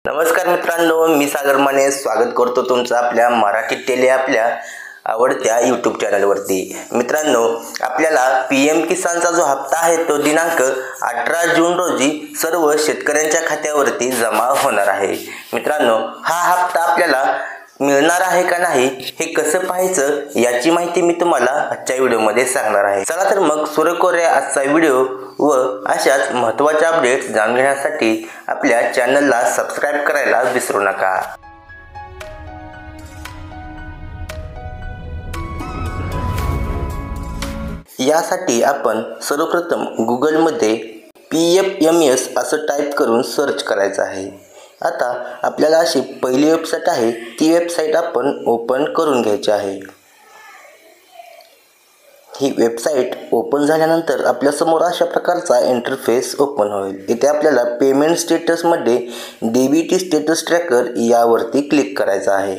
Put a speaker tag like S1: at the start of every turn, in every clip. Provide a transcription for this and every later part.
S1: नमस्कार मित्रांनो, मी सागर माने स्वागत करतो तुमचं आपल्या मराठी टेली आपल्या आवडत्या यूट्यूब चॅनलवरती। मित्रांनो, आपल्याला पीएम किसानचा जो हप्ता आहे तो दिनांक 18 जून रोजी सर्व शेतकऱ्यांच्या खात्यावरती जमा होणार आहे। मित्रांनो, हा हप्ता आपल्याला मिळणार आहे का नाही हे कसं पाहायचं याची माहिती मी तुम्हाला आजच्या व्हिडिओमध्ये सांगणार आहे। चला तर मग सुरू करूया आजचा व्हिडिओ व अशाच महत्त्वाच्या अपडेट्स जाणून घेण्यासाठी आपल्या चॅनलला सबस्क्राइब करायला विसरू नका। यासाठी आपण सर्वप्रथम Google मध्ये PFMS असं टाइप करून सर्च करायचं आहे। आता आपल्याला अशी पहिली वेबसाईट आहे ती वेबसाईट आपण ओपन करून घ्यायची आहे। ही वेबसाईट ओपन झाल्यानंतर आपल्या समोर अशा प्रकारचा इंटरफेस ओपन होईल। इथे आपल्याला पेमेंट स्टेटस मध्ये DBT स्टेटस ट्रॅकर यावरती क्लिक करायचं आहे।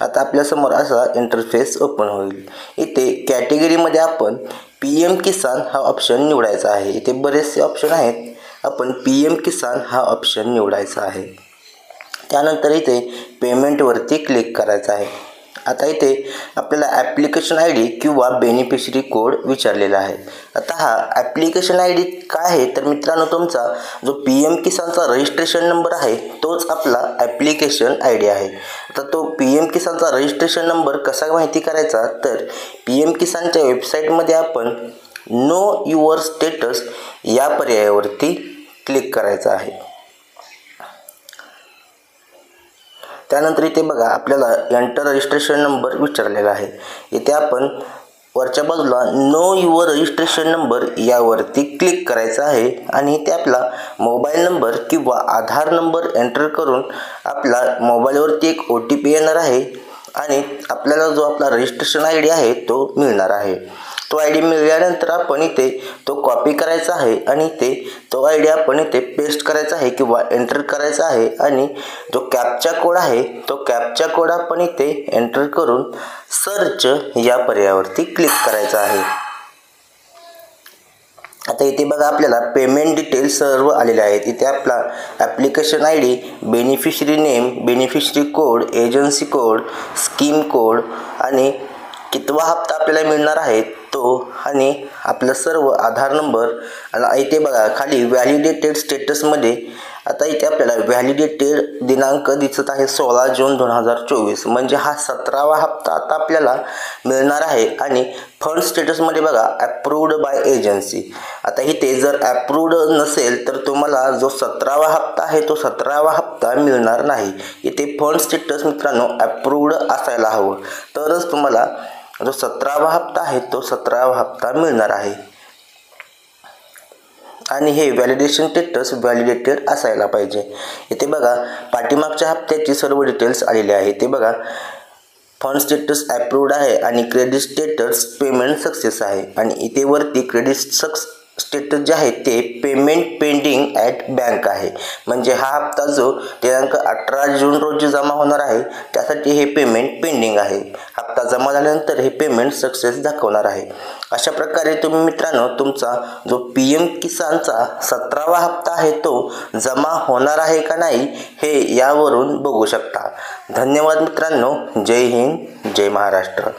S1: आता आपल्या समोर असा इंटरफेस ओपन होईल। इथे कॅटेगरी मध्ये आपण पीएम किसान हा ऑप्शन निवडायचा आहे। इथे बरेचसे ऑप्शन आहेत, आपण पीएम किसान हा ऑप्शन निवडायचा आहे। त्यानंतर इथे पेमेंट वरती क्लिक करायचं आहे। आता इथे आपल्याला ॲप्लिकेशन आयडी किंवा बेनिफिशरी कोड विचारलेला आहे। आता हा ॲप्लिकेशन आयडी काय आहे तर मित्रांनो, तुमचा जो पीएम किसानचा रजिस्ट्रेशन नंबर आहे तोच आपला ॲप्लिकेशन आयडी आहे। आता तो पीएम किसानचा रजिस्ट्रेशन नंबर कसा माहिती करायचा तर पीएम किसानच्या वेबसाईटमध्ये आपण नो युअर स्टेटस या पर्यायावरती क्लिक करायचं आहे। त्यानंतर इथे बघा आपल्याला एंटर रजिस्ट्रेशन नंबर विचारलेला आहे। इथे आपण वरच्या बाजूला नो युअर रजिस्ट्रेशन नंबर यावरती क्लिक करायचं आहे आणि इथे आपला मोबाईल नंबर किंवा आधार नंबर एंटर करून आपला मोबाईलवरती एक OTP येणार आहे आणि आपल्याला जो आपला रजिस्ट्रेशन आयडी आहे तो मिळणार आहे। तो आयडी मिळाल्यानंतर आपण इथे तो कॉपी करायचा आहे आणि इथे तो आयडी आपण इथे पेस्ट करायचा आहे किंवा एंटर करायचा आहे आणि जो कॅप्चा कोड आहे तो कॅप्चा कोड आपण इथे एंटर करून सर्च या पर्यायावरती क्लिक करायचा आहे। आता इथे बघा आपल्याला पेमेंट डिटेल्स सर्व आलेले आहेत। इथे आपला application ID, beneficiary name, beneficiary code, agency code, scheme code आणि कितवा हप्ता आपल्याला मिळणार आहे तो आणि आपलं सर्व आधार नंबर आणि इथे बघा खाली व्हॅलिडेटेड स्टेटसमध्ये आता इथे आपल्याला व्हॅलिडेटेड दिनांक दिसत आहे 16 जून 2024 म्हणजे हा 17वा हप्ता आता आपल्याला मिळणार आहे। आणि फंड स्टेटसमध्ये बघा अप्रूव्ड बाय एजन्सी। आता इथे जर अप्रूव्ड नसेल तर तुम्हाला जो 17वा हप्ता आहे तो 17वा हप्ता मिळणार नाही। इथे फंड स्टेटस मित्रांनो अप्रूव्ड असायला हवं तरच तुम्हाला जो 17वा हप्ता आहे तो 17वा हप्ता मिळणार आहे आणि हे व्हॅलिडेशन स्टेटस व्हॅलिडेटेड असायला पाहिजे। इथे बघा पाठीमागच्या हप्त्याची सर्व डिटेल्स आलेले आहे। ते बघा फंड स्टेटस अप्रूव्ड आहे आणि क्रेडिट स्टेटस पेमेंट सक्सेस आहे आणि इथे वरती क्रेडिट स्टेटस जे आहे ते पेमेंट पेंडिंग ॲट बँक आहे। म्हणजे हा हप्ता जो दिनांक 18 जून रोजी जमा होणार आहे त्यासाठी हे पेमेंट पेंडिंग आहे। हप्ता जमा झाल्यानंतर हे पेमेंट सक्सेस दाखवणार आहे। अशा प्रकारे तुम्ही मित्रांनो तुमचा जो पीएम किसानचा 17वा हप्ता आहे तो जमा होणार आहे का नाही हे यावरून बघू शकता। धन्यवाद मित्रांनो, जय हिंद, जय महाराष्ट्र।